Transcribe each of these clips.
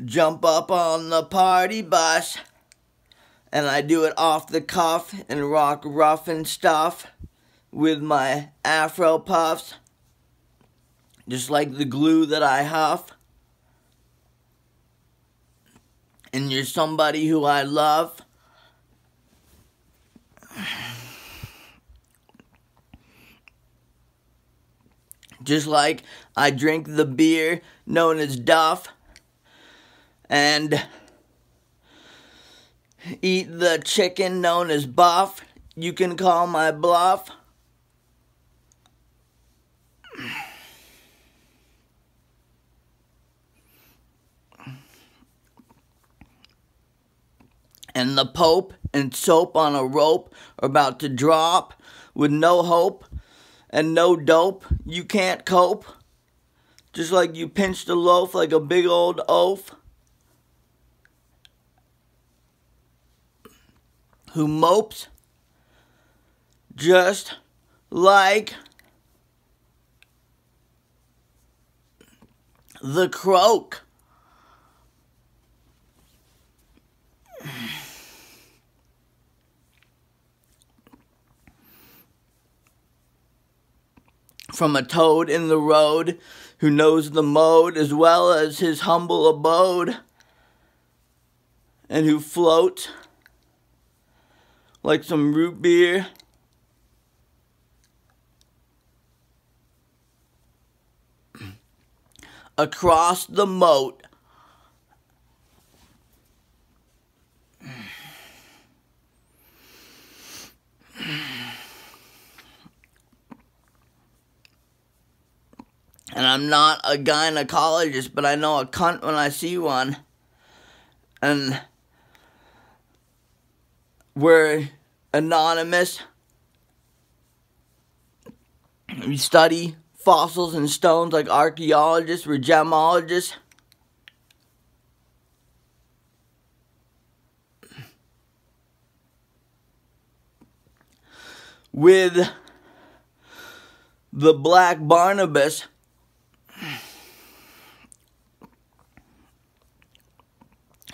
Jump up on the party bus, and I do it off the cuff and rock rough and stuff with my afro puffs, just like the glue that I huff. And you're somebody who I love. Just like I drink the beer known as Duff, and eat the chicken known as Buff. You can call my bluff. And the Pope and soap on a rope are about to drop with no hope and no dope. You can't cope. Just like you pinched a loaf like a big old oaf. Who mopes just like the croak. From a toad in the road who knows the mode as well as his humble abode, and who floats like some root beer across the moat. And I'm not a gynecologist, but I know a cunt when I see one. And we're anonymous. We study fossils and stones like archaeologists. We're gemologists. With the Black Barnabas,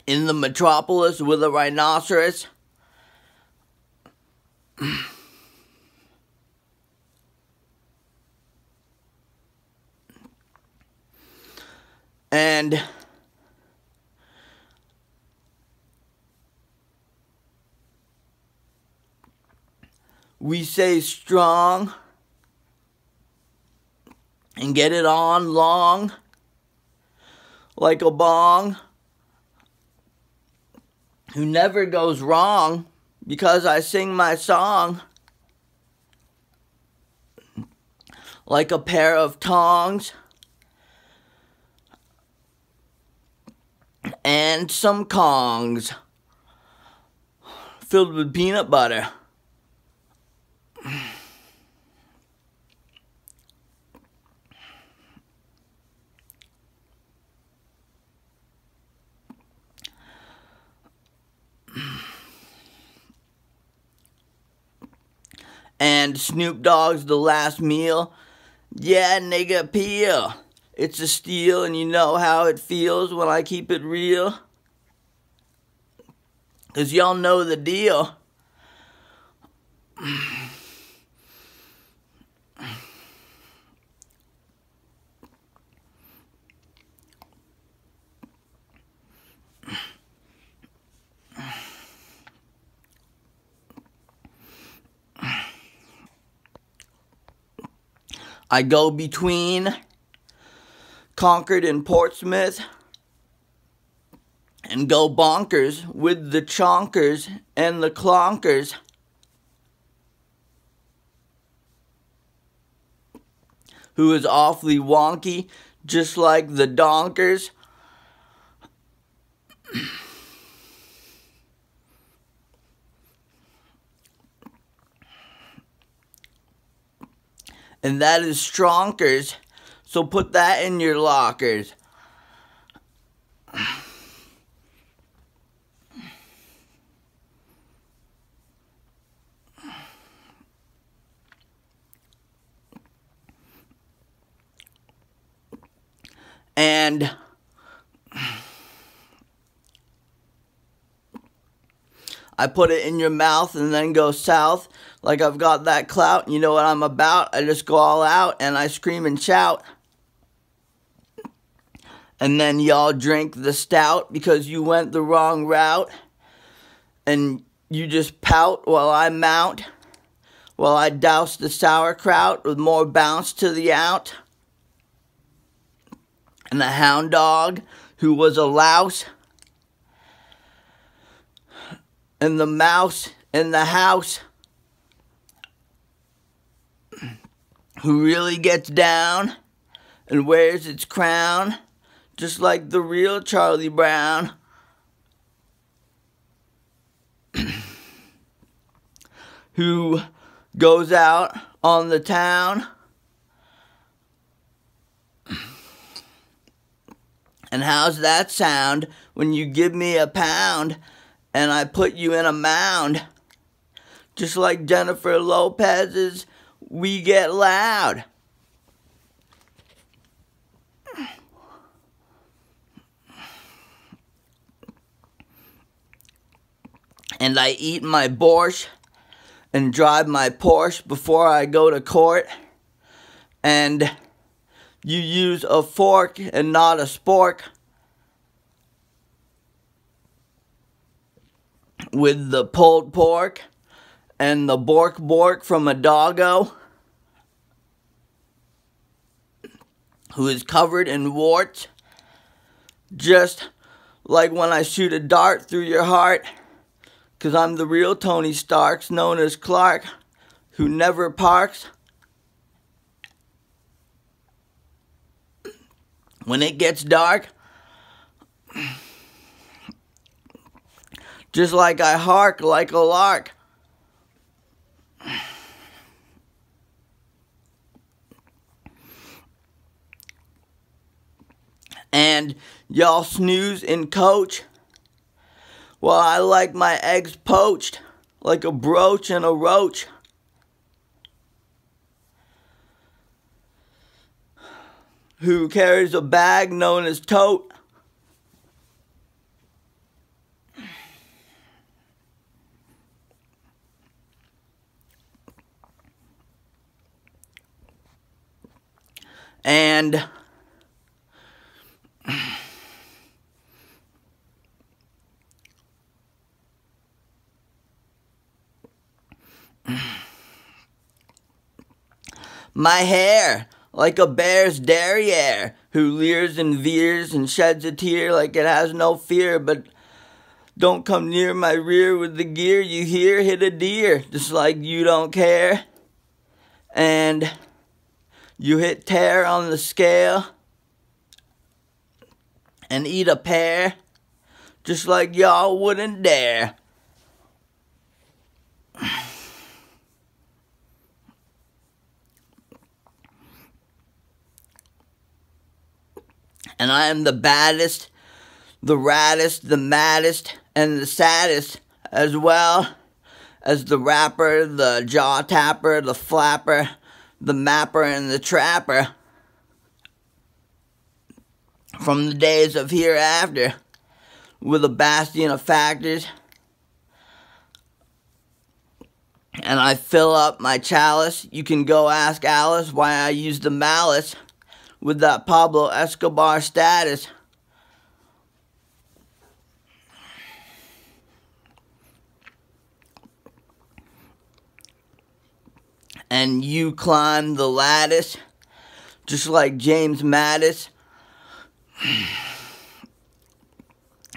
in the metropolis with a rhinoceros. And we say strong and get it on long like a bong, who never goes wrong because I sing my song like a pair of tongs and some Kongs filled with peanut butter. And Snoop Dogg's The Last Meal. Yeah, nigga, peel. It's a steal, and you know how it feels when I keep it real. 'Cause y'all know the deal. I go between Concord and Portsmouth and go bonkers with the chonkers and the clonkers. Who is awfully wonky, just like the donkers. And that is stronkers, so put that in your lockers. And I put it in your mouth and then go south. Like I've got that clout, you know what I'm about. I just go all out and I scream and shout. And then y'all drink the stout because you went the wrong route. And you just pout while I mount. While I douse the sauerkraut with more bounce to the out. And the hound dog, who was a louse. And the mouse in the house, who really gets down and wears its crown, just like the real Charlie Brown. Who goes out on the town and how's that sound when you give me a pound and I put you in a mound? Just like Jennifer Lopez's We Get Loud. And I eat my borscht and drive my Porsche before I go to court. And you use a fork and not a spork. With the pulled pork and the bork from a doggo who is covered in warts, just like when I shoot a dart through your heart, 'cause I'm the real Tony Starks, known as Clark, who never parks. When it gets dark, just like I hark like a lark. And y'all snooze in coach, while I like my eggs poached like a brooch and a roach. Who carries a bag known as tote. And my hair, like a bear's derriere, who leers and veers and sheds a tear like it has no fear, but don't come near my rear with the gear you hear hit a deer, just like you don't care. And you hit tear on the scale and eat a pear, just like y'all wouldn't dare. And I am the baddest, the raddest, the maddest, and the saddest, as well as the rapper, the jaw tapper, the flapper, the mapper, and the trapper. From the days of hereafter, with a bastion of factors. And I fill up my chalice. You can go ask Alice why I use the malice with that Pablo Escobar status. And you climb the lattice, just like James Mattis.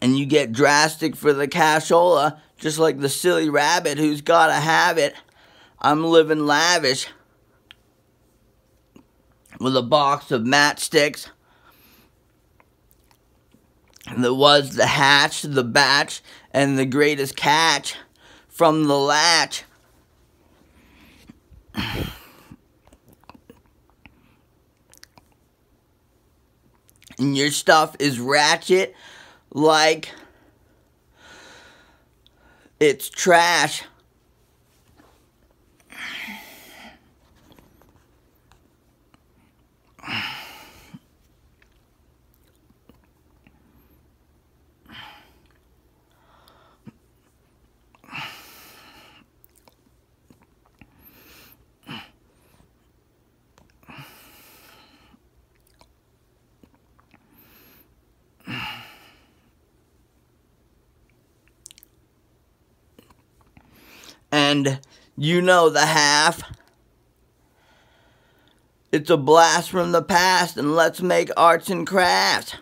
And you get drastic for the cashola, just like the silly rabbit who's gotta have it. I'm living lavish with a box of matchsticks that was the hatch, the batch, and the greatest catch from the latch. And your stuff is ratchet like it's trash. and you know the half. It's a blast from the past, and let's make arts and crafts.